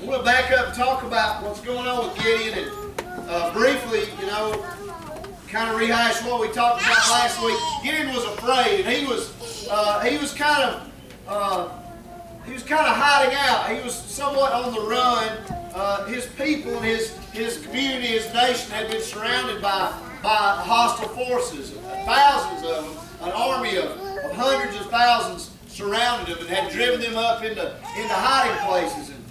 we'll back up and talk about what's going on with Gideon and briefly, kind of rehash what we talked about last week. Gideon was afraid, and he was kind of hiding out. He was somewhat on the run. His people and his community, his nation had been surrounded by hostile forces, thousands of them, an army of hundreds of thousands surrounded them and had driven them up into hiding places. And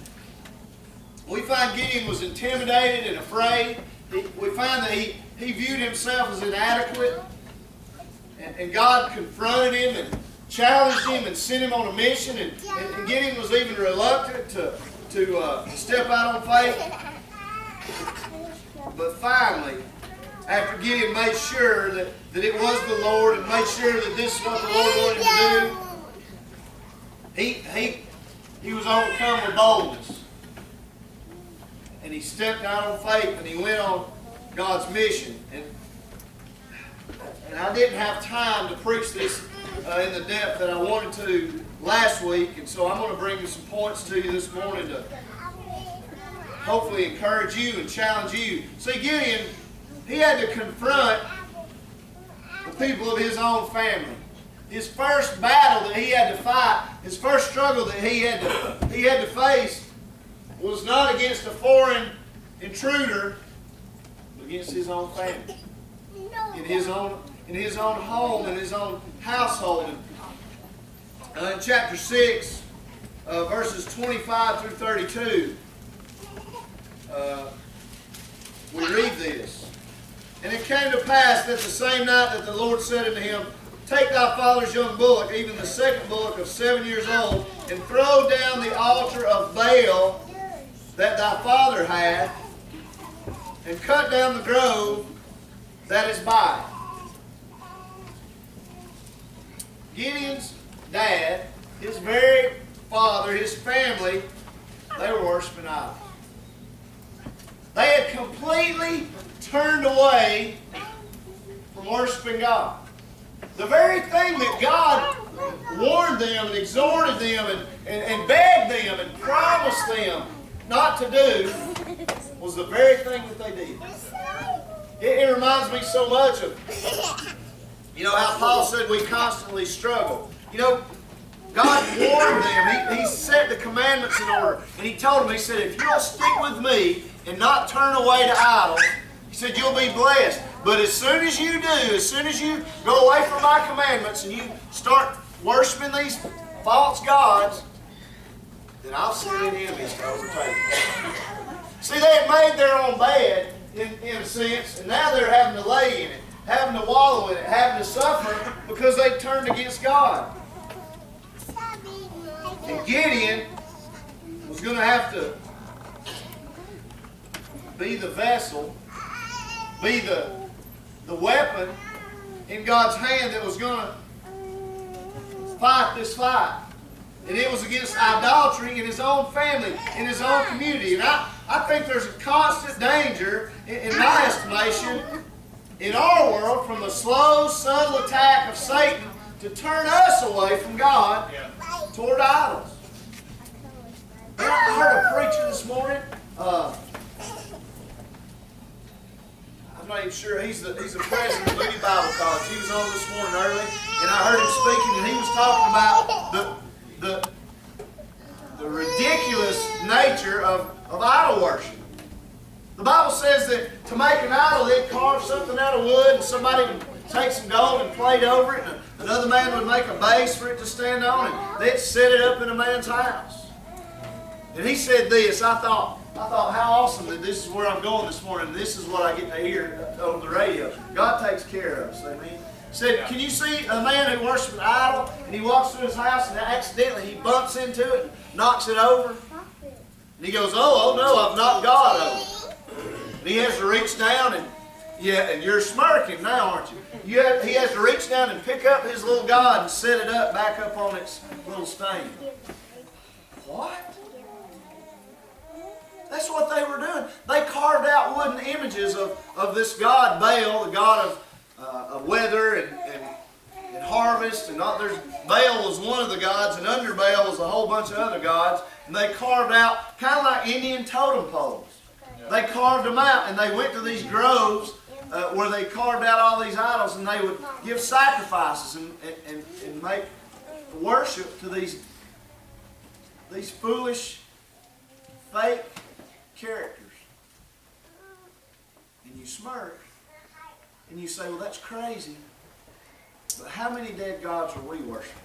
we find Gideon was intimidated and afraid. We find that he viewed himself as inadequate, and God confronted him and challenged him and sent him on a mission. And Gideon was even reluctant to step out on faith. But finally, after Gideon made sure that it was the Lord and made sure that this is what the Lord wanted him to do, he was overcome with boldness. And he stepped out on faith and he went on God's mission. And I didn't have time to preach this in the depth that I wanted to last week. And so I'm going to bring you some points to you this morning to hopefully encourage you and challenge you. See, Gideon, he had to confront the people of his own family. His first battle that he had to fight, his first struggle that he had to face was not against a foreign intruder, but against his own family, in his own home, in his own household. In chapter 6, verses 25 through 32, we read this. And it came to pass that the same night that the Lord said unto him, Take thy father's young bullock, even the second bullock of 7 years old, and throw down the altar of Baal that thy father had, and cut down the grove that is by it. Gideon's dad, his very father, his family, they were worshiping idols. They had completely turned away from worshiping God. The very thing that God warned them and exhorted them and begged them and promised them not to do was the very thing that they did. It reminds me so much of, how Paul said we constantly struggle. God warned them. He set the commandments in order. And he told them, he said, if you'll stick with me and not turn away to idols, he said, you'll be blessed. But as soon as you do, as soon as you go away from my commandments and you start worshiping these false gods, then I'll send in enemies to overtake you. See, they had made their own bed, in a sense, and now they're having to lay in it, having to wallow in it, having to suffer because they turned against God. And Gideon was going to have to be the vessel, be the weapon in God's hand that was going to fight this fight. And it was against idolatry in his own family, in his own community. And I think there's a constant danger, in my estimation, in our world from the slow, subtle attack of Satan to turn us away from God toward idols. And I heard a preacher this morning. I'm not even sure. He's the president of Moody Bible College. He was on this morning early, and I heard him speaking, and he was talking about the ridiculous nature of idol worship. The Bible says that to make an idol, they'd carve something out of wood, and somebody would take some gold and plate over it, and another man would make a base for it to stand on, and they'd set it up in a man's house. And he said this, I thought, how awesome that this is where I'm going this morning. This is what I get to hear on the radio. God takes care of us, amen. He said, can you see a man who worships an idol, and he walks through his house, and accidentally he bumps into it, knocks it over, and he goes, oh no, I've knocked God over. And he has to reach down, and you're smirking now, aren't you? He has to reach down and pick up his little God and set it up back up on its little stand. What? That's what they were doing. They carved out wooden images of this god Baal, the god of weather and harvest, and Baal was one of the gods, and under Baal was a whole bunch of other gods, and they carved out, kind of like Indian totem poles. They carved them out, and they went to these groves where they carved out all these idols, and they would give sacrifices and make worship to these foolish, fake characters. And you smirk, and you say, well, that's crazy. But how many dead gods are we worshiping?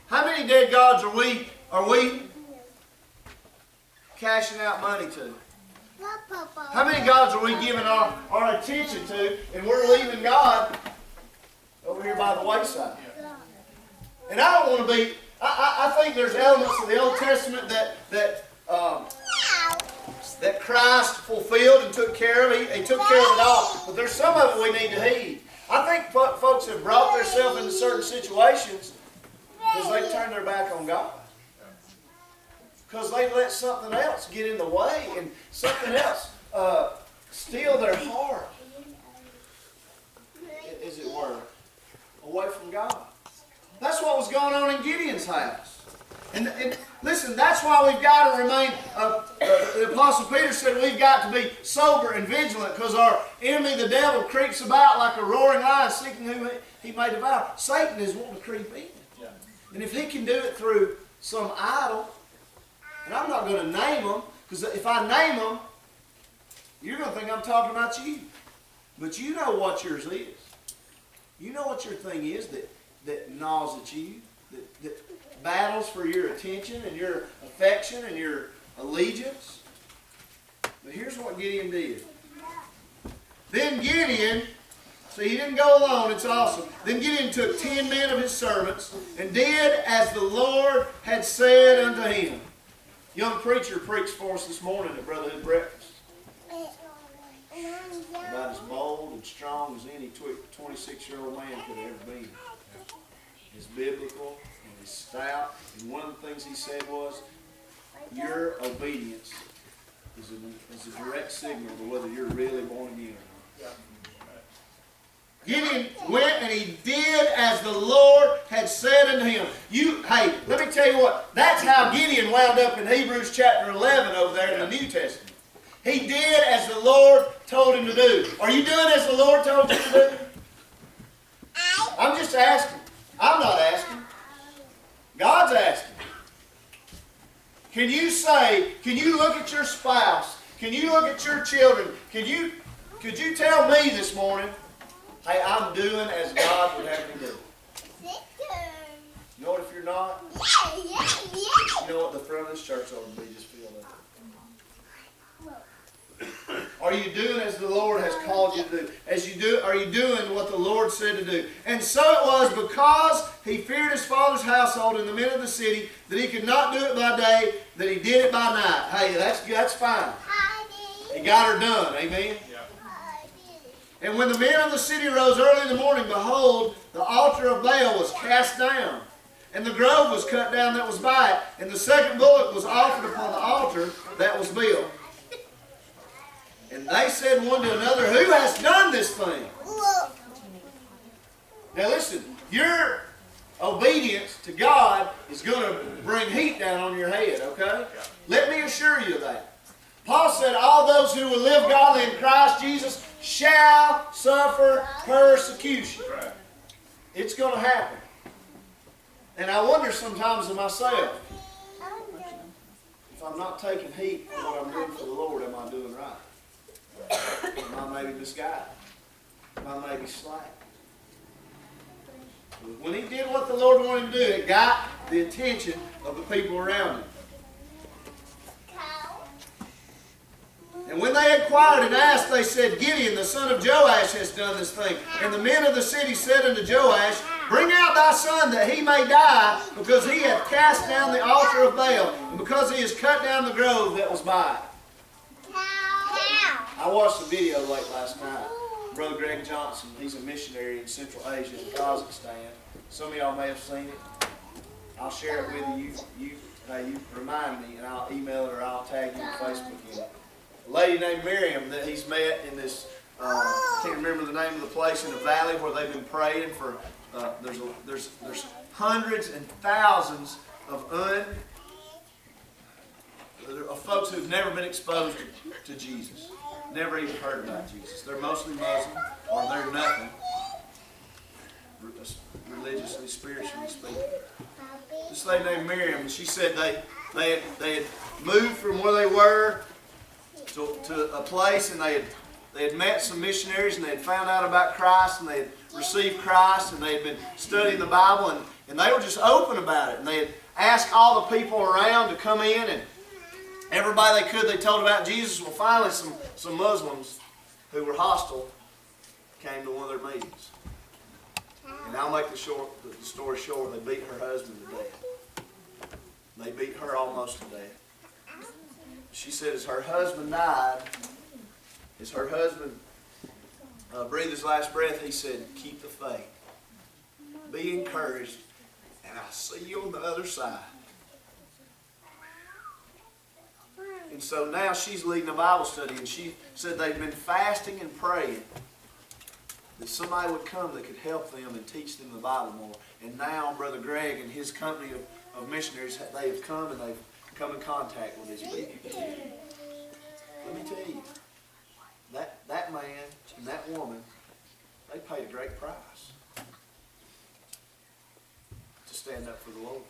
How many dead gods are we cashing out money to? How many gods are we giving our attention to, and we're leaving God over here by the wayside? And I don't want to be, I think there's elements of the Old Testament that Christ fulfilled and took care of. He took care of it all. But there's some of it we need to heed. I think folks have brought themselves into certain situations because they turn their back on God. Because they let something else get in the way and something else steal their heart, as it were, away from God. That's what was going on in Gideon's house. And listen, that's why we've got to remain, the Apostle Peter said we've got to be sober and vigilant because our enemy, the devil, creeps about like a roaring lion seeking whom he may devour. Satan is wanting to creep in. Yeah. And if he can do it through some idol, and I'm not going to name them, because if I name them, you're going to think I'm talking about you. But you know what yours is. You know what your thing is that gnaws at you, that battles for your attention and your affection and your allegiance. But here's what Gideon did. Then Gideon, see, he didn't go alone, it's awesome. Then Gideon took 10 men of his servants and did as the Lord had said unto him. Young preacher preached for us this morning at Brotherhood Breakfast. About as bold and strong as any 26-year-old man could have ever been. He's biblical and he's stout. And one of the things he said was, your obedience is a direct signal to whether you're really born again or not. Gideon went and he did as the Lord had said unto him. Hey, let me tell you what. That's how Gideon wound up in Hebrews chapter 11 over there in the New Testament. He did as the Lord told him to do. Are you doing as the Lord told you to do? I'm just asking. I'm not asking. God's asking. Can you look at your spouse? Can you look at your children? Could you tell me this morning, hey, I'm doing as God would have me do? You know what, if you're not? You know what the front of this church ought to be just filled up. Are you doing as the Lord has called you to do? Are you doing what the Lord said to do? And so it was because he feared his father's household in the men of the city that he could not do it by day, that he did it by night. Hey, that's fine. He got her done. Amen? Yeah. And when the men of the city rose early in the morning, behold, the altar of Baal was cast down, and the grove was cut down that was by it, and the second bullock was offered upon the altar that was built. And they said one to another, who has done this thing? Now listen, your obedience to God is going to bring heat down on your head, okay? Let me assure you of that. Paul said, all those who will live godly in Christ Jesus shall suffer persecution. It's going to happen. And I wonder sometimes to myself, if I'm not taking heat for what I'm doing for the Lord, am I doing right? Am I maybe misguided? Am I maybe slack? When he did what the Lord wanted him to do, it got the attention of the people around him. And when they inquired and asked, they said, Gideon, the son of Joash, has done this thing. And the men of the city said unto Joash, bring out thy son that he may die, because he hath cast down the altar of Baal, and because he has cut down the grove that was by it. I watched a video late last night. Brother Greg Johnson, he's a missionary in Central Asia, in Kazakhstan. Some of y'all may have seen it. I'll share it with you. You remind me, and I'll email it or I'll tag you on Facebook in it. A lady named Miriam that he's met in this I can't remember the name of the place in the valley where they've been praying for. There's hundreds and thousands of folks who've never been exposed to Jesus, never even heard about Jesus. They're mostly Muslim, or they're nothing, religiously, spiritually speaking. This lady named Miriam, she said they had moved from where they were to a place, and they had met some missionaries, and they had found out about Christ, and they had received Christ, and they had been studying the Bible, and they were just open about it. And they had asked all the people around to come in, and everybody they could, they told about Jesus. Well, finally, some Muslims who were hostile came to one of their meetings. And I'll make the story short. They beat her husband to death. They beat her almost to death. She said as her husband died, as her husband breathed his last breath, he said, "Keep the faith. Be encouraged, and I'll see you on the other side." And so now she's leading a Bible study, and she said they've been fasting and praying that somebody would come that could help them and teach them the Bible more. And now Brother Greg and his company of missionaries, they have come and they've come in contact with these people. Let me tell you, that man and that woman, they paid a great price to stand up for the Lord.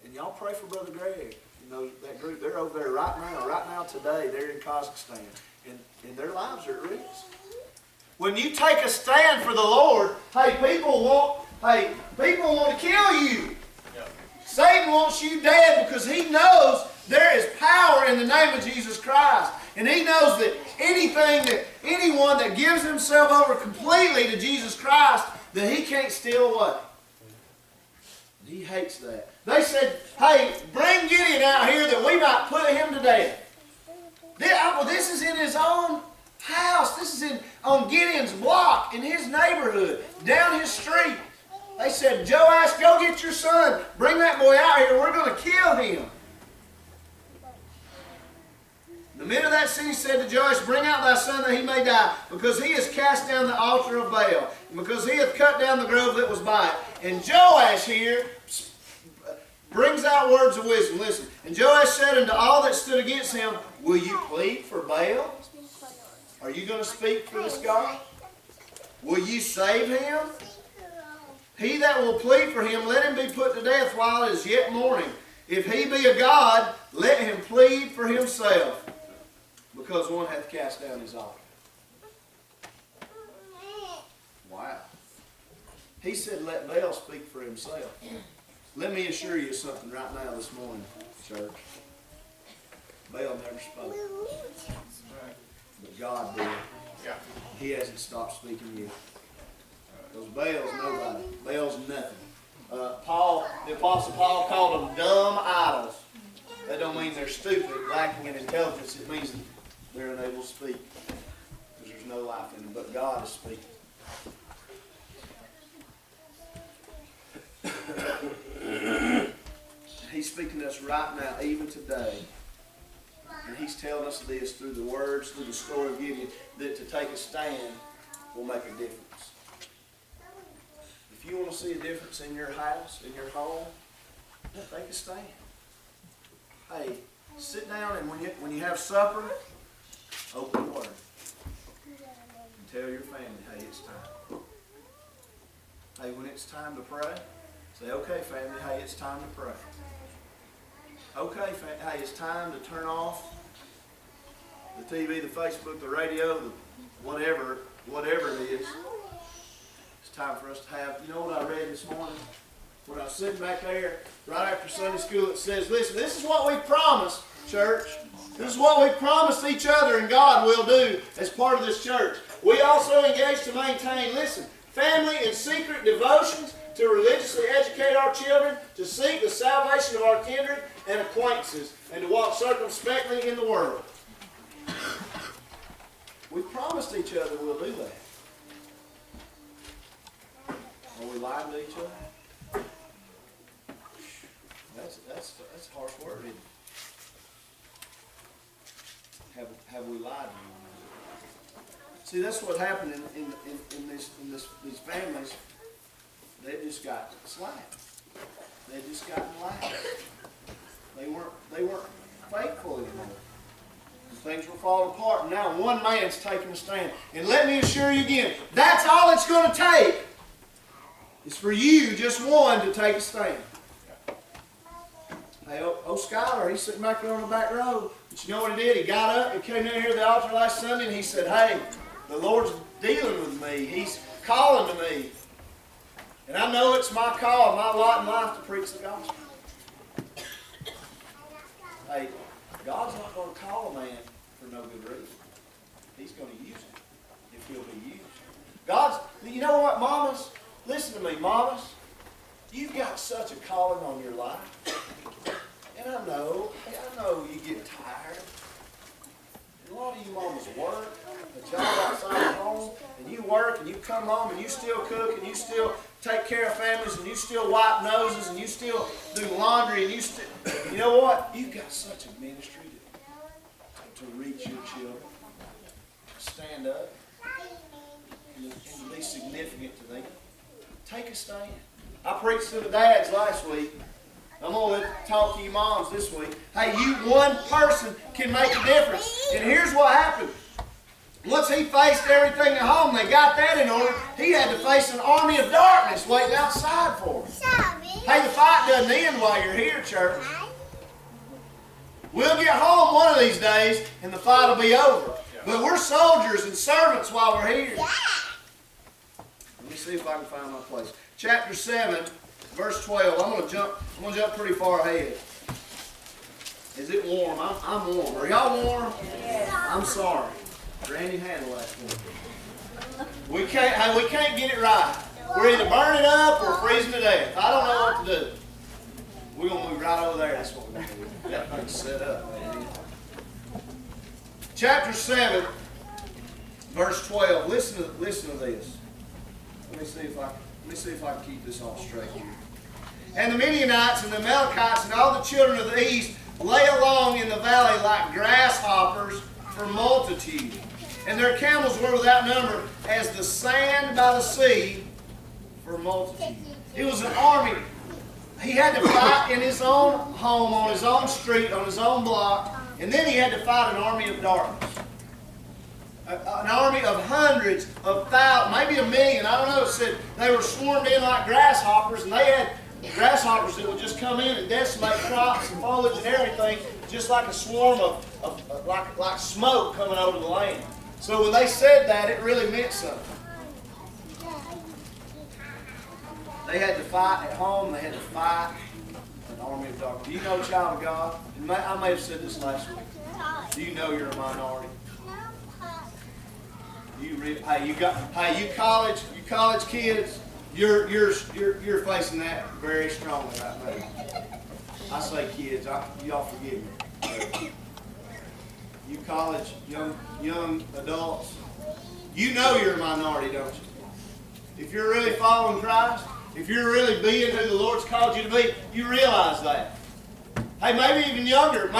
And y'all pray for Brother Greg. You know, that group, they're over there right now today, they're in Kazakhstan. And their lives are at risk. When you take a stand for the Lord, people want to kill you. Yeah. Satan wants you dead because he knows there is power in the name of Jesus Christ. And he knows that anyone that gives himself over completely to Jesus Christ, that he can't steal away. He hates that. They said, "Hey, bring Gideon out here that we might put him to death." This is in his own house. This is on Gideon's block, in his neighborhood, down his street. They said, "Joash, go get your son. Bring that boy out here. We're going to kill him." The men of that city said to Joash, "Bring out thy son that he may die, because he has cast down the altar of Baal, and because he hath cut down the grove that was by it." And Joash here brings out words of wisdom. Listen. "And Joash said unto all that stood against him, Will you plead for Baal? Are you going to speak for this God? Will you save him? He that will plead for him, let him be put to death while it is yet morning. If he be a God, let him plead for himself, because one hath cast down his altar." Wow. He said, let Baal speak for himself. Let me assure you something right now this morning, church. Baal never spoke. But God did. He hasn't stopped speaking yet. Because Baal's nobody. Baal's nothing. The Apostle Paul called them dumb idols. That don't mean they're stupid, lacking in intelligence. It means they're unable to speak. Because there's no life in them. But God is speaking. He's speaking to us right now, even today. And he's telling us this through the words, through the story of Gideon, that to take a stand will make a difference. If you want to see a difference in your house, in your home, take a stand. Hey, sit down, and when you have supper, open the Word. And tell your family, hey, it's time. Hey, when it's time to pray, say, okay, family, hey, it's time to pray. Okay, hey, it's time to turn off the TV, the Facebook, the radio, the whatever it is. It's time for us to have, you know what I read this morning? When I was sitting back there, right after Sunday school, it says, listen, this is what we promised, church. This is what we promised each other and God will do as part of this church. We also engage to maintain, listen, family and secret devotions, to religiously educate our children, to seek the salvation of our kindred and acquaintances, and to walk circumspectly in the world. We promised each other we'll do that. Are we lying to each other? That's harsh word, isn't it? Have we lied to one another? See, that's what happened in these families. They just got slack. They just got lax. They weren't faithful anymore. Things were falling apart. And now one man's taking a stand. And let me assure you again, that's all it's going to take. It's for you, just one, to take a stand. Hey, Skylar, he's sitting back there on the back row. But you know what he did? He got up, he came down here to the altar last Sunday, and he said, hey, the Lord's dealing with me. He's calling to me. And I know it's my call, my lot in life to preach the gospel. Hey, God's not going to call a man for no good reason. He's going to use him if he'll be used. You know what, mamas? Listen to me, mamas. You've got such a calling on your life. And I know you get tired. And a lot of you mamas work, a job outside of home, and you work and you come home and you still cook and you still take care of families and you still wipe noses and you still do laundry and you know what? You've got such a ministry to reach your children, to stand up and to be significant to them. Take a stand. I preached to the dads last week. I'm going to talk to you moms this week. Hey, you one person can make a difference. And here's what happened. Once he faced everything at home, they got that in order, he had to face an army of darkness waiting outside for him. Hey, the fight doesn't end while you're here, church. We'll get home one of these days and the fight will be over. But we're soldiers and servants while we're here. Let me see if I can find my place. Chapter 7, verse 12. I'm gonna jump pretty far ahead. Is it warm? I'm warm. Are y'all warm? Yeah. I'm sorry. Randy handled that for me. We can't get it right. We're either burning up or freezing to death. I don't know what to do. We're gonna move right over there. That's what we're gonna do. That thing's set up, man. Chapter 7, verse 12. Listen to this. Let me see if I can keep this all straight here. And the Midianites and the Amalekites and all the children of the east lay along in the valley like grasshoppers for multitude. And their camels were without number as the sand by the sea for multitude. It was an army. He had to fight in his own home, on his own street, on his own block. And then he had to fight an army of darkness. An army of hundreds of thousands, maybe a million. I don't know. It said they were swarmed in like grasshoppers, and they had grasshoppers that would just come in and decimate crops and foliage and everything, just like a swarm of like smoke coming over the land. So when they said that, it really meant something. They had to fight at home. They had to fight an army of darkness. Do you know, child of God? I may have said this last week. Do you know you're a minority? You college kids, you're facing that very strongly right now. I say kids, y'all forgive me. You college, young adults, you know you're a minority, don't you? If you're really following Christ, if you're really being who the Lord's called you to be, you realize that. Hey, maybe even younger,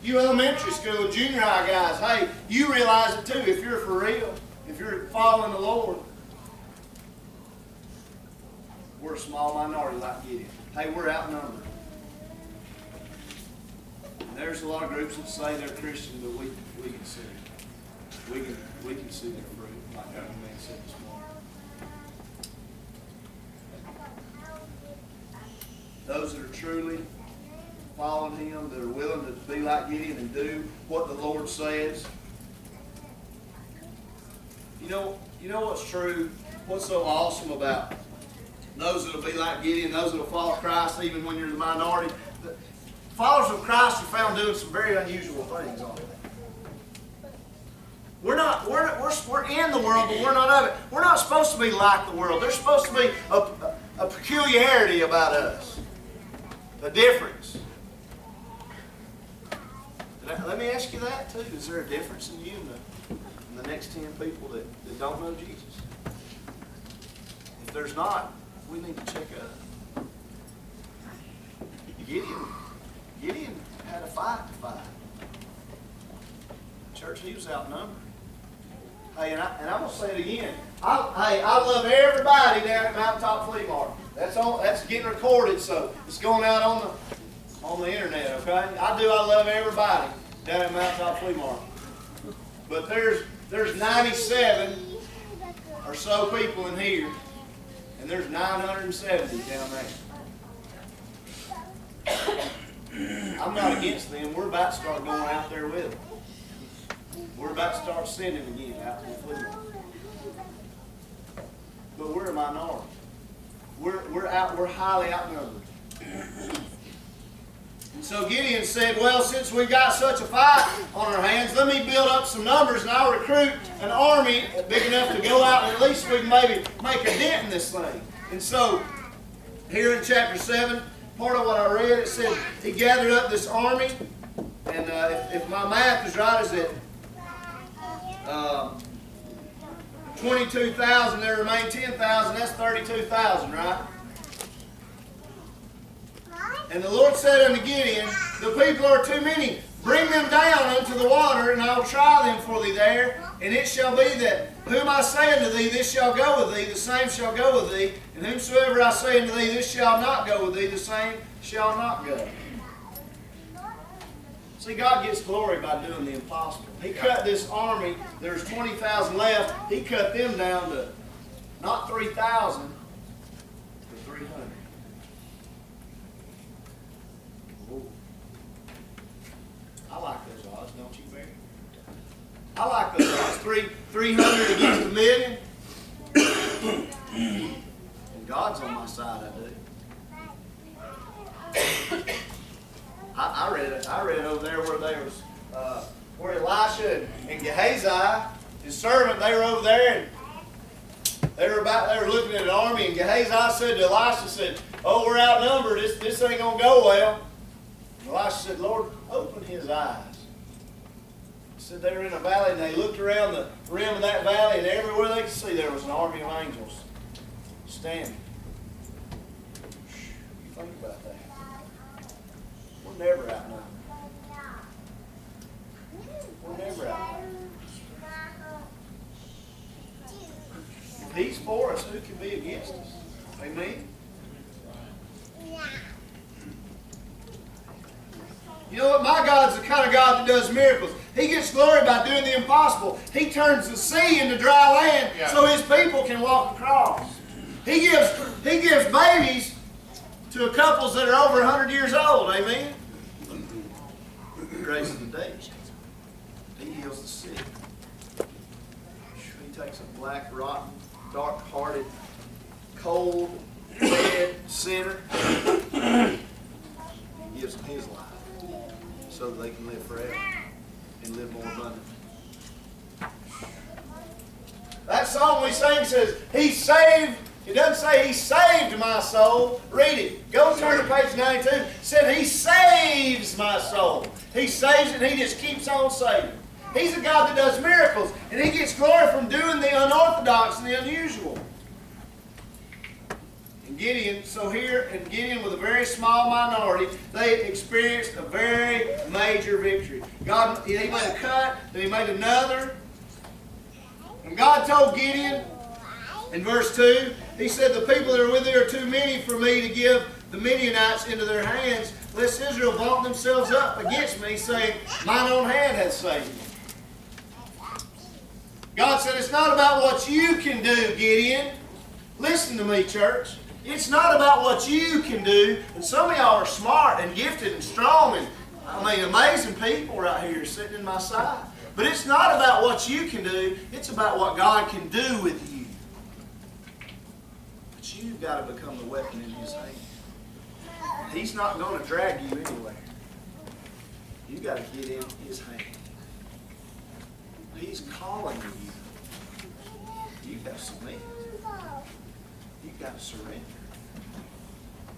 you elementary school and junior high guys, hey, you realize it too if you're for real, if you're following the Lord. We're a small minority like Gideon. Hey, we're outnumbered. And there's a lot of groups that say they're Christian, but we can see it. We can see their fruit, like our man said this morning. Those that are truly following Him, that are willing to be like Gideon and do what the Lord says. You know what's true? What's so awesome about those that will be like Gideon, those that will follow Christ, even when you're the minority? The followers of Christ are found doing some very unusual things on it. We're in the world, but we're not of it. We're not supposed to be like the world. There's supposed to be a peculiarity about us, a difference. Let me ask you that too. Is there a difference in you and the next 10 people that don't know Jesus? If there's not, we need to check up. Gideon had a fight to fight. Church, he was outnumbered. Hey, and I'm going to say it again. I love everybody down at Mountaintop Flea Market. That's getting recorded, so it's going out on the internet, okay? I love everybody down at Mountaintop Flea Market. But there's 97 or so people in here, and there's 970 down there. I'm not against them. We're about to start going out there with them. We're about to start sending again out to the flea market. But we're a minority. We're highly outnumbered. And so Gideon said, well, since we've got such a fight on our hands, let me build up some numbers and I'll recruit an army big enough to go out and at least we can maybe make a dent in this thing. And so here in chapter 7, part of what I read, it said he gathered up this army, and if my math is right, is it 22,000, there remain 10,000, that's 32,000, right? And the Lord said unto Gideon, the people are too many. Bring them down unto the water, and I will try them for thee there. And it shall be that whom I say unto thee, this shall go with thee, the same shall go with thee. And whomsoever I say unto thee, this shall not go with thee, the same shall not go. See, God gets glory by doing the impossible. He cut this army, there's 20,000 left, He cut them down to not 3,000, but 300. Ooh. I like those odds, don't you, Barry? I like those odds. 300 against 1,000,000. And God's on my side, I do. I read over there where they was where Elisha and Gehazi, his servant, they were over there and they were looking at an army, and Gehazi said to Elisha, "Oh, we're outnumbered. This ain't gonna go well." And Elisha said, "Lord, open his eyes." He said they were in a valley, and they looked around the rim of that valley, and everywhere they could see there was an army of angels standing. Think about that. We're never outnumbered. We're never outnumbered. If He's for us, who can be against us? Amen? You know what? My God's the kind of God that does miracles. He gets glory by doing the impossible. He turns the sea into dry land so His people can walk across. He gives babies to couples that are over 100 years old. Amen? He raises the dead. He heals the sick. He takes a black, rotten, dark-hearted, cold, dead sinner and gives them His life so that they can live forever and live more abundantly. That song we sing says, He saved. It doesn't say He saved my soul. Read it. Go turn to page 92. It said He saves my soul. He saves it and He just keeps on saving. He's a God that does miracles, and He gets glory from doing the unorthodox and the unusual. And Gideon with a very small minority, they experienced a very major victory. God, He made a cut, then He made another. And God told Gideon in verse 2, He said, the people that are with thee are too many for me to give the Midianites into their hands, lest Israel vaunt themselves up against me, saying, mine own hand hath saved me. God said, it's not about what you can do, Gideon. Listen to me, church. It's not about what you can do. And some of y'all are smart and gifted and strong and, amazing people right here sitting in my side. But it's not about what you can do. It's about what God can do with you. But you've got to become the weapon in His hand. He's not going to drag you anywhere. You've got to get in His hand. He's calling you. You've got to submit. You've got to surrender.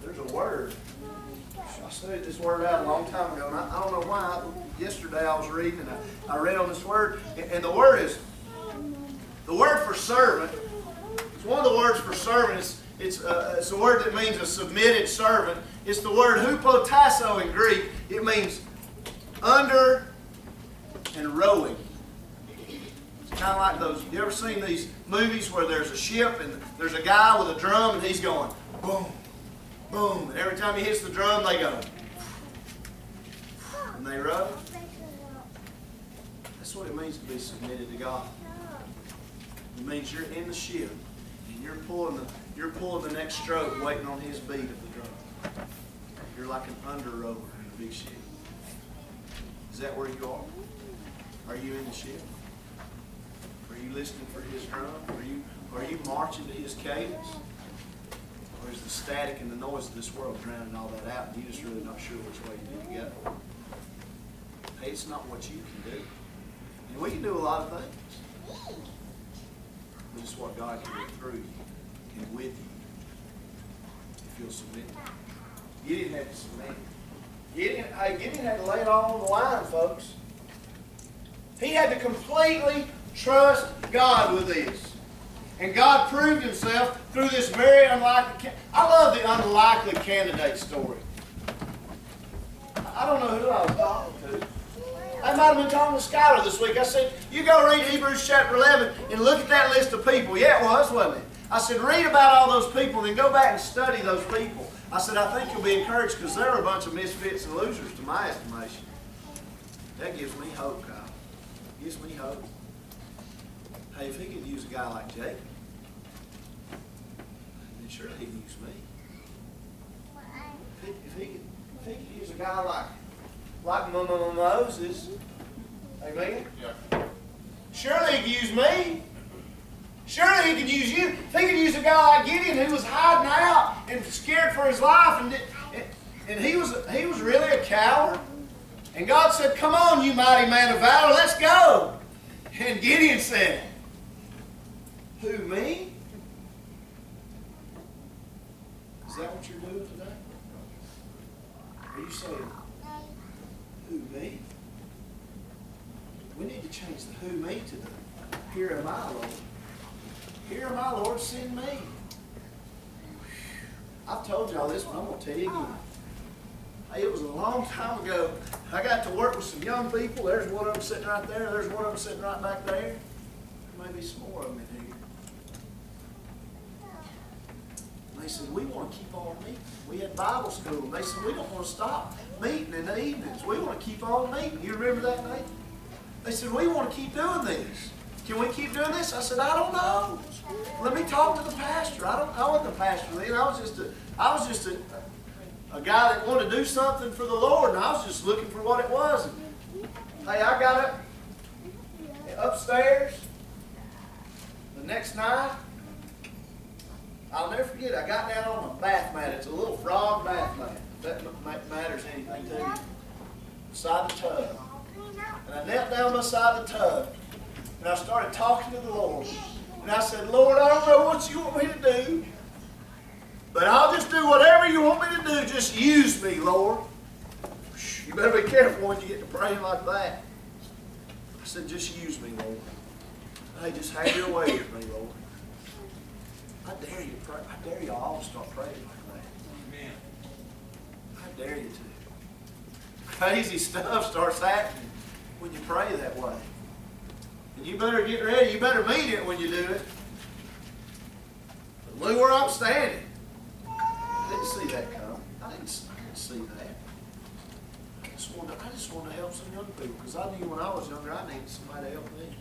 There's a word. I studied this word out a long time ago, and I don't know why. Yesterday I was reading, and I read on this word, and the word is, the word for servant, it's one of the words for servant. It's a word that means a submitted servant. It's the word hupotasso in Greek. It means under and rowing. Kind of like those, you ever seen these movies where there's a ship and there's a guy with a drum and he's going boom, boom. And every time he hits the drum, they go. And they rub. That's what it means to be submitted to God. It means you're in the ship and you're pulling the next stroke waiting on his beat of the drum. You're like an under rower in a big ship. Is that where you are? Are you in the ship? Are you listening for his drum? Are you marching to his cadence? Or is the static and the noise of this world drowning all that out and you're just really not sure which way you need to go? Hey, it's not what you can do. And we can do a lot of things. But it's what God can do through you and with you if you'll submit. Gideon had to submit. Gideon had to lay it all on the line, folks. He had to completely trust God with this. And God proved himself through this very unlikely... I love the unlikely candidate story. I don't know who I was talking to. I might have been talking to Skylar this week. I said, you go read Hebrews chapter 11 and look at that list of people. Yeah, it was, wasn't it? I said, read about all those people and then go back and study those people. I said, I think you'll be encouraged because they're a bunch of misfits and losers to my estimation. That gives me hope, Kyle. Gives me hope. Hey, if he could use a guy like Jacob, then surely he can use me. If he could use a guy like Moses, amen? Yeah. Surely he could use me. Surely he could use you. If he could use a guy like Gideon who was hiding out and scared for his life, and he was really a coward. And God said, come on, you mighty man of valor, let's go. And Gideon said, who, me? Is that what you're doing today? Are you saying, who, me? We need to change the who, me to the here am I, Lord. Here am I, Lord, send me. I've told y'all this, but I'm going to tell you again. Hey, it was a long time ago. I got to work with some young people. There's one of them sitting right there. There's one of them sitting right back there. There may be some more of them in here. And they said, we want to keep on meeting. We had Bible school. And they said, we don't want to stop meeting in the evenings. We want to keep on meeting. You remember that, Nate? They said, we want to keep doing this. Can we keep doing this? I said, I don't know. Let me talk to the pastor. I wasn't the pastor then. I was just a guy that wanted to do something for the Lord, and I was just looking for what it was. And, hey, I got upstairs the next night. I'll never forget, I got down on my bath mat. It's a little frog bath mat, if that matters anything to you, beside the tub. And I knelt down beside the tub, and I started talking to the Lord. And I said, Lord, I don't know what you want me to do, but I'll just do whatever you want me to do. Just use me, Lord. You better be careful when you get to praying like that. I said, just use me, Lord. Hey, just have your way with me, Lord. I dare you to pray. I dare you all to start praying like that. Amen. I dare you to. Crazy stuff starts happening when you pray that way. And you better get ready. You better mean it when you do it. But look where I'm standing. I didn't see that come. I didn't see that. I just wanted to help some young people because I knew when I was younger I needed somebody to help me.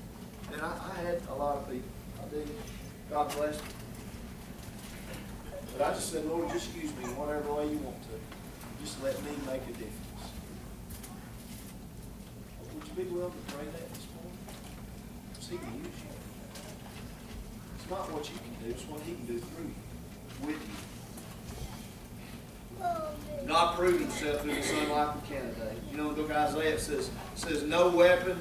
And I had a lot of people. I did. God bless me. But I just said, Lord, just use me in whatever way you want to. Just let me make a difference. Would you be willing to pray that this morning? Because He can use you. It's not what you can do, it's what He can do through you, with you. God proved Himself through this unlikely candidate. You know, the book of Isaiah says, no weapon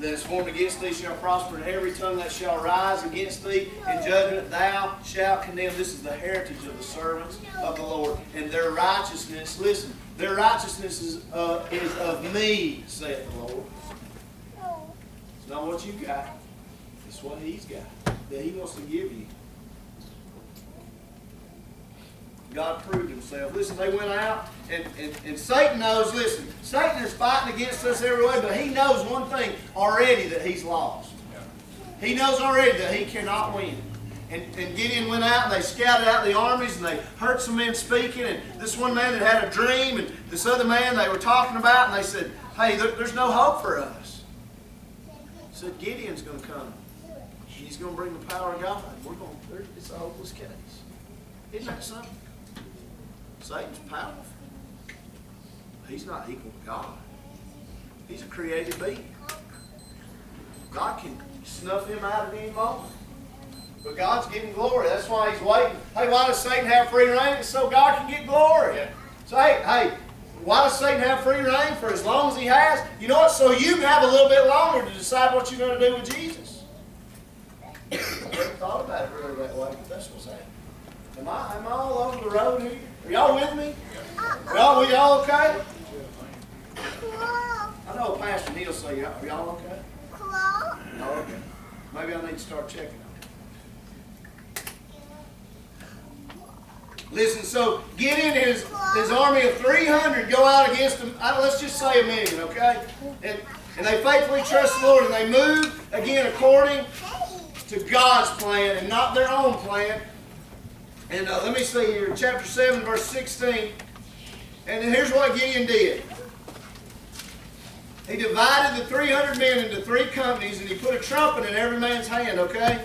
that is formed against thee shall prosper, and every tongue that shall rise against thee in judgment thou shalt condemn. This is the heritage of the servants of the Lord. And their righteousness, listen, their righteousness is of me, saith the Lord. It's not what you got. It's what He's got, that He wants to give you. God proved himself. Listen, they went out, and Satan knows, listen, Satan is fighting against us every way, but he knows one thing already, that he's lost. He knows already that he cannot win. And Gideon went out, and they scouted out the armies, and they heard some men speaking, and this one man had had a dream, and this other man they were talking about, and they said, hey, there's no hope for us. He said, Gideon's going to come. He's going to bring the power of God. It's a hopeless case. Isn't that something? Satan's powerful. He's not equal to God. He's a created being. God can snuff him out at any moment. But God's getting glory. That's why he's waiting. Hey, why does Satan have free reign? It's so God can get glory. Yeah. So, hey, why does Satan have free reign for as long as he has? You know what? So you can have a little bit longer to decide what you're going to do with Jesus. I never thought about it really that way, but that's what's happening. Am I all over the road here? Are y'all with me? Are y'all okay? I know Pastor Neil say, are y'all okay? Y'all okay? Maybe I need to start checking on it. Listen, so Gideon and his army of 300 go out against them. Let's just say 1 million, okay? And they faithfully trust the Lord, and they move, again, according to God's plan and not their own plan. And let me see here, chapter 7, verse 16. And then here's what Gideon did. He divided the 300 men into 3 companies, and he put a trumpet in every man's hand, okay?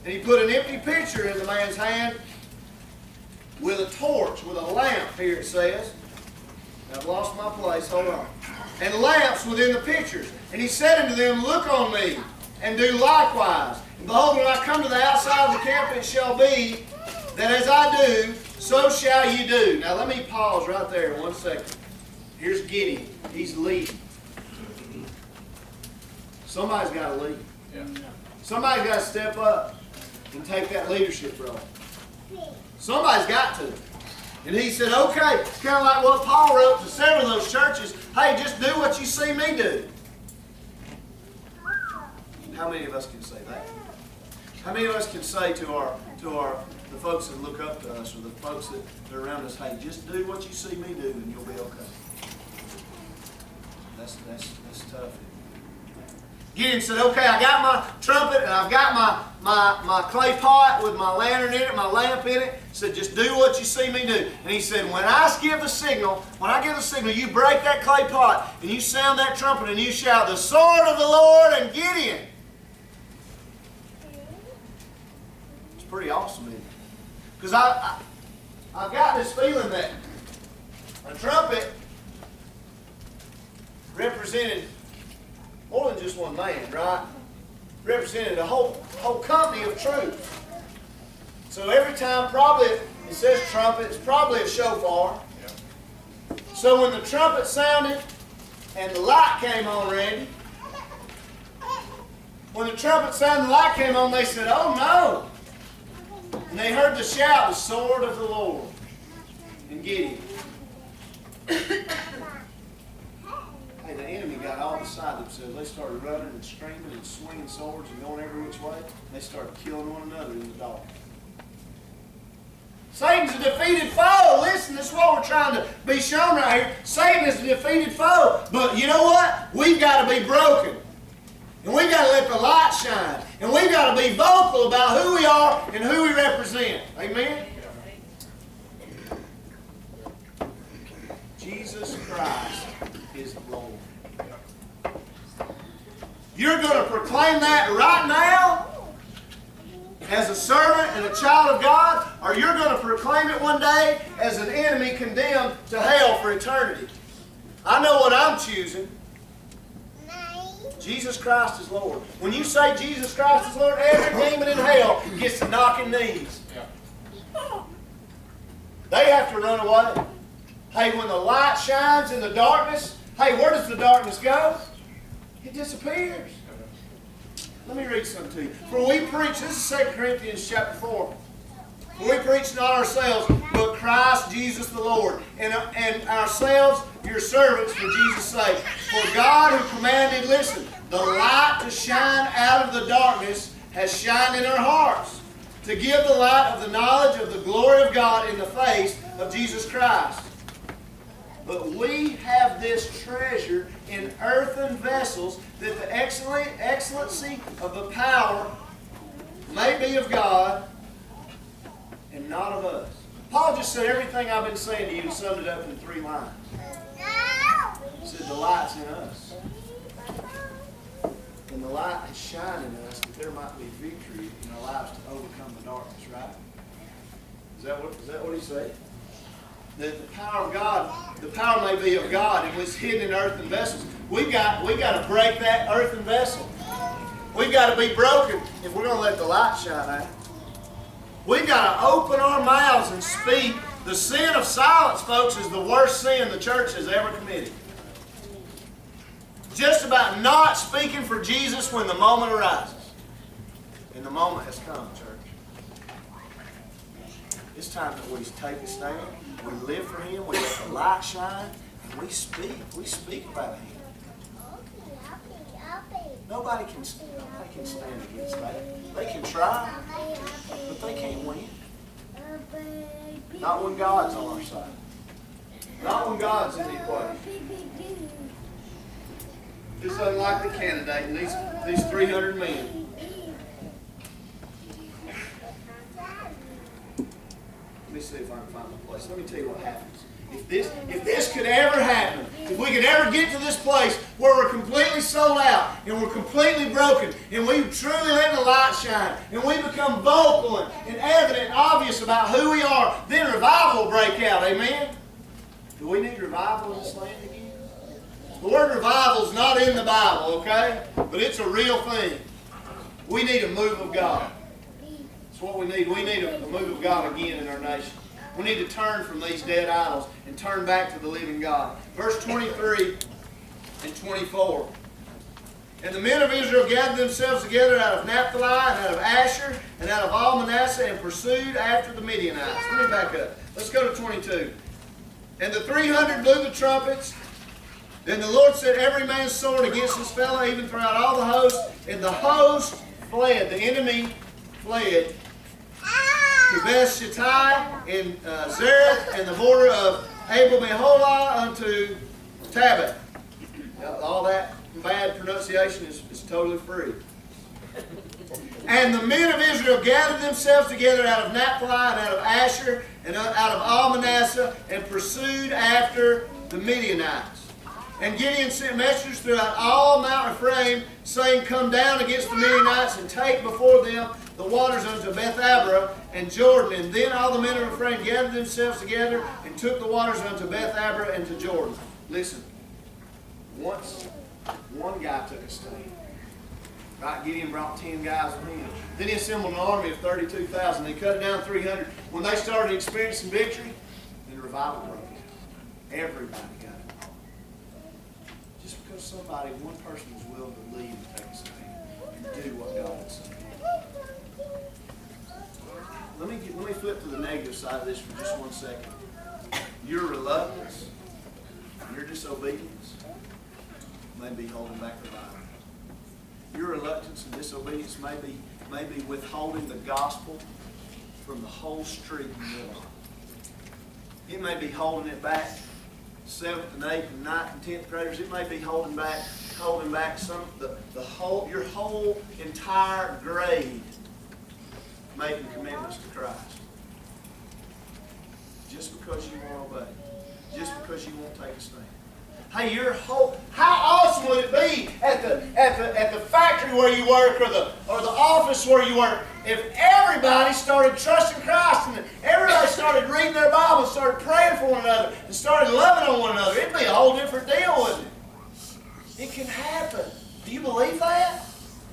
And he put an empty pitcher in the man's hand with a torch, with a lamp, here it says. I've lost my place, hold on. And lamps within the pitchers. And he said unto them, look on me, and do likewise. And behold, when I come to the outside of the camp, it shall be that as I do, so shall you do. Now let me pause right there 1 second. Here's Gideon. He's leading. Somebody's got to lead. Yeah. Somebody's got to step up and take that leadership role. Somebody's got to. And he said, okay, it's kind of like what Paul wrote to several of those churches. Hey, just do what you see me do. How many of us can say that? How many of us can say to the folks that look up to us, or the folks that are around us, hey, just do what you see me do and you'll be okay? That's tough. Gideon said, okay, I got my trumpet and I've got my clay pot with my lantern in it, my lamp in it. He said, just do what you see me do. And he said, when I give the signal, you break that clay pot and you sound that trumpet and you shout, the sword of the Lord and Gideon. It's pretty awesome, isn't it? Because I've got this feeling that a trumpet represented more than just one man, right? Represented a whole company of troops. So every time, probably, it says trumpet, it's probably a shofar. Yeah. So when the trumpet sounded and the light came on, Randy, when the trumpet sounded and the light came on, they said, oh no. And they heard the shout, the sword of the Lord and Gideon. Hey, the enemy got all beside themselves. They started running and screaming and swinging swords and going every which way. They started killing one another in the dark. Satan's a defeated foe. Listen, this is what we're trying to be shown right here. Satan is a defeated foe. But you know what? We've got to be broken. And we've got to let the light shine. And we've got to be vocal about who we are and who we represent. Amen? Jesus Christ is Lord. You're going to proclaim that right now as a servant and a child of God, or you're going to proclaim it one day as an enemy condemned to hell for eternity. I know what I'm choosing. Jesus Christ is Lord. When you say Jesus Christ is Lord, every demon in hell gets to knocking knees. They have to run away. Hey, when the light shines in the darkness, hey, where does the darkness go? It disappears. Let me read something to you. For we preach, this is 2 Corinthians chapter 4. For we preach not ourselves, but Christ Jesus the Lord, and ourselves your servants for Jesus' sake. For God who commanded, listen, the light to shine out of the darkness has shined in our hearts, to give the light of the knowledge of the glory of God in the face of Jesus Christ. But we have this treasure in earthen vessels, that the excellency of the power may be of God and not of us. Paul just said everything I've been saying to you and summed it up in 3 lines. He said the light's in us. And the light is shining in us that there might be victory in our lives to overcome the darkness, right? Is that what he said? That the power of God, the power may be of God, and it's hidden in earthen vessels. We got to break that earthen vessel. We've got to be broken if we're going to let the light shine out. We've got to open our mouths and speak. The sin of silence, folks, is the worst sin the church has ever committed. Just about not speaking for Jesus when the moment arises. And the moment has come, church. It's time that we take a stand. We live for Him. We let the light shine. And we speak. We speak about Him. Nobody can stand against that. They can try, but they can't win. Not when God's on our side. Not when God's in the equation. This unlikely candidate and these 300 men. Let me see if I can find my place. Let me tell you what happens. If this could ever happen, if we could ever get to this place where we're completely sold out and we're completely broken and we truly let the light shine and we become vocal and evident and obvious about who we are, then revival will break out. Amen? Do we need revival in this land again? The word revival is not in the Bible, okay? But it's a real thing. We need a move of God. That's what we need. We need a move of God again in our nation. We need to turn from these dead idols and turn back to the living God. Verse 23 and 24. And the men of Israel gathered themselves together out of Naphtali and out of Asher and out of all Manasseh and pursued after the Midianites. Let me back up. Let's go to 22. And the 300 blew the trumpets. Then the Lord set every man's sword against his fellow, even throughout all the host. And the host fled. The enemy fled to Beth-Shittai and Zareth and the border of Abel-Meholah unto Tabbath. All that bad pronunciation is totally free. And the men of Israel gathered themselves together out of Naphtali and out of Asher and out of all Manasseh and pursued after the Midianites. And Gideon sent messengers throughout all Mount Ephraim, saying, Come down against the Midianites and take before them the waters unto Beth-Abra and Jordan. And then all the men of Ephraim gathered themselves together and took the waters unto Beth-Abra and to Jordan. Listen, once one guy took a stand. Right? Gideon brought 10 guys with him. Then he assembled an army of 32,000. They cut down 300. When they started experiencing victory, then the revival broke out. Everybody got it. Just because somebody, one person was willing to lead and take a stand and do what God had said. Let me flip to the negative side of this for just 1 second. Your reluctance, your disobedience may be holding back revival. Your reluctance and disobedience may be withholding the gospel from the whole street you live on. It may be holding it back. 7th and 8th and 9th and 10th graders, it may be holding back your whole entire grade making commitments to Christ. Just because you won't obey. Just because you won't take a stand. Hey, how awesome would it be at the factory where you work or the office where you work if everybody started trusting Christ and everybody started reading their Bible and started praying for one another and started loving on one another? It'd be a whole different deal, wouldn't it? It can happen. Do you believe that?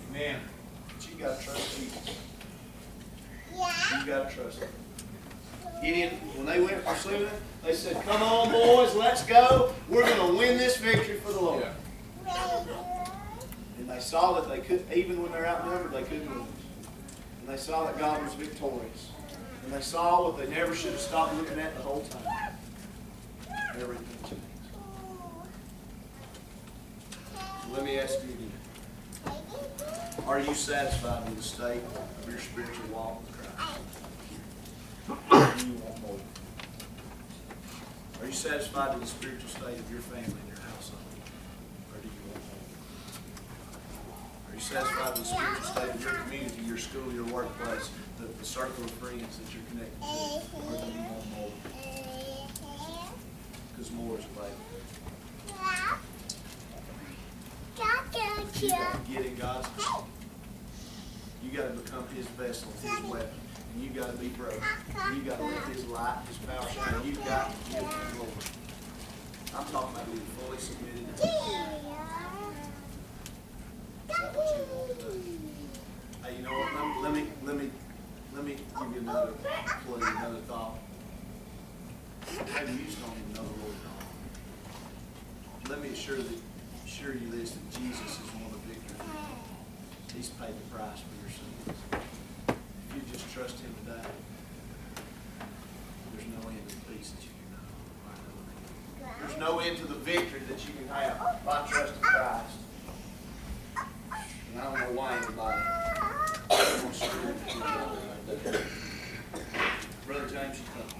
Amen. But you got to trust Jesus. You got to trust Him. Gideon, when they went pursuing it, they said, Come on, boys, let's go. We're going to win this victory for the Lord. Yeah. And they saw that they could, even when they're outnumbered, they couldn't lose. And they saw that God was victorious. And they saw what they never should have stopped looking at the whole time. Everything changed. So let me ask you again. Are you satisfied with the state of your spiritual walk with Christ? satisfied with the spiritual state of your family and your household? Or do you want more? Are you satisfied with the spiritual state of your community, your school, your workplace, the circle of friends that you're connected to? Or do you want more? Because more is available. You got to get in God's hand. You got to become His vessel, His weapon. And you got to be broken. You got to let His light, His power shine. You've got to give Him glory. I'm talking about being fully submitted to Him. Is that what you want to do? Hey, you know what? Let me give you another clue, another thought. Maybe you just don't even know the Lord at all. Let me assure you this, that Jesus has won the victory. He's paid the price for your sins. If you just trust Him today, there's no end to the peace that you can have. There's no end to the victory that you can have by trusting Christ. And I don't know why anybody wants to. Brother James, you come.